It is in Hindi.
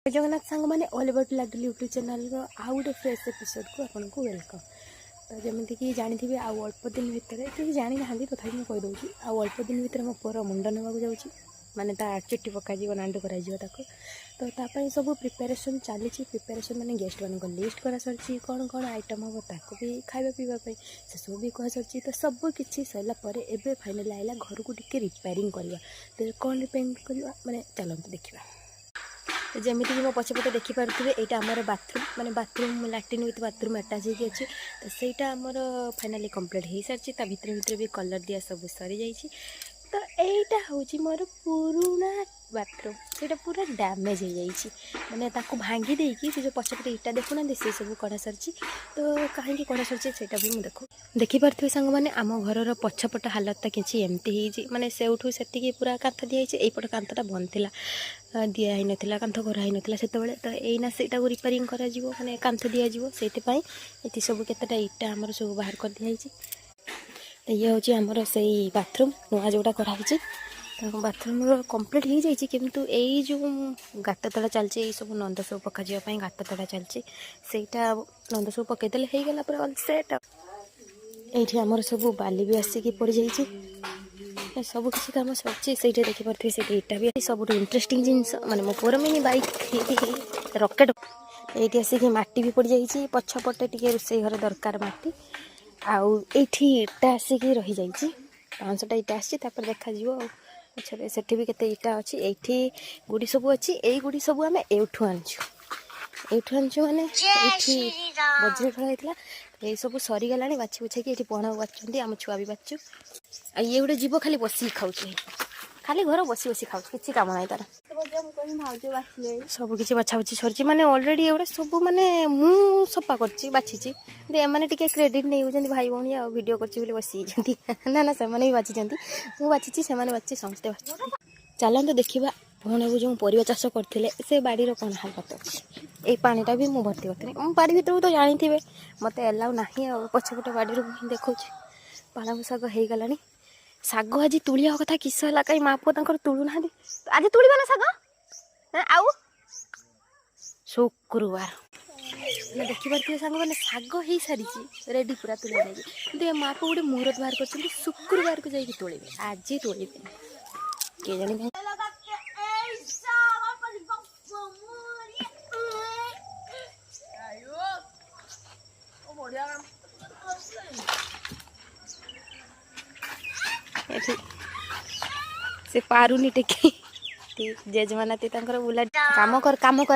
जगन्नाथ सांग मैंने all about Ladli YouTube channel आउ गोटे फ्रेश एपिसोड को आपको वेलकम। तो जमीन कि जानी आउ अल्प दिन भितर कि जानी ना तथा मुझे कहीदे आउ अल्प दिन भितर मो पुअर मुंड ना जाऊँगी माने चुट्टी पकाज नांडू कर तो तापाई सब प्रिपेरेसन चली प्रिपेरेसन मैंने गेस्ट मान लिस्ट करा सरी कौन कौन आइटम हम ताको भी खाଇବା पीवाई से सब भी कह सरी तो सब किसी सरला एवं फाइनाल आइला घर को टिके रिपेयरिंग करवा तो कौन रिपेयरिंग करवा माने चलते देखा जमीक मो पछपटे देखिपे यहाँ आमर बाथरूम माने बाथरूम लैट्रिन विथ बाथरूम अटाच होगी अच्छी तो सहीटा आमर फाइनाली कंप्लीट हो सारी भितर भितर भी कलर दिया सब सरी जाइए तो यहीटा हूँ मोर पुराणा बाथरूम से पूरा डैमेज हो जाइए मैंने भांगी देकी से जो पछपटे इटा देखुना सी सब कड़ा सारी तो कहीं कड़ा सारी से भी मुझे देखिपे सांग मैंने आम घर पछपट हालत किसी एमती माने से से पूरा कांथ दिखाई यहीपट कांथटा बंद थी दिखाई नाला कांथ कराई नाला से तो यहीना से रिपेयरिंग कर माने कांथ दिज्व से ये सब केतटा इटा आमर सब बाहर कर दिखाई ये हूँ आमर से बाथरूम नुआ जोटा कराई तो बाथरूम कंप्लीट हो जाइए किंतु यही जो गात तला चलती सब नंद सब पकाई गात तला चलती सेटा नंद सब पकईदे हो गला पूरा ऑल सेट ये आमर सब बाली भी आसिक पड़ जाइए सब किसी कम सर से देखिपे से इटा भी सब इंटरेस्टिंग जिनस माने मो पुअर मिनी बाइक रॉकेट ये आसिक माटी भी पड़ जाइए पछपटे टी रोसे घर दरकार माटी आउ ये इटा आसिक रही जाइए 500टा इटा आपर देखा पछे से भी केते इटा अच्छी ये गुड़ी सब अच्छी यही गुड़ी सब आम एठू आनचु माने बज्र खेल होता ये सब सरीगला बाछी बुछा कि पढ़ा बाचुं आम छुआ भी बाचु ये गोटे जीव खाली बसिक खाऊ खाली घर बसी बसी खाऊ किसी कम ना तार सब किसी बछा बछी सरी मैंने अलरेडी एगुड़ा सब माने मु सफा कर बाछी एमने टे क्रेडिट नहीं भाई भौणी आ वीडियो कर बसी ना ना से भी बाची मुझे बाची से बाची समस्ते बाची चलते देखा भौणी जो परिवा चाष करते से बाड़ीर कौन हालत अच्छी ये पानीटा भी मुझे भर्ती करती बाड़ी भर तो जानी मत एलाउ ना पछपटे बाड़ी देखा पालंग शाग हो गला शाग आज तुलिया कथा किस है कहीं माँ पुआ तक तुलु ना आज तुड़ा ना शाग आउ शुक्रवार देखिपे सांग मैंने शाग हो सारी रेडी पूरा तुला कि माँ को गोटे मुहूर्त बाहर कर शुक्रवार को जाकि तोड़े आज तोड़े किए जानी से पारुनी टेकी जेजमाना बुला काम कर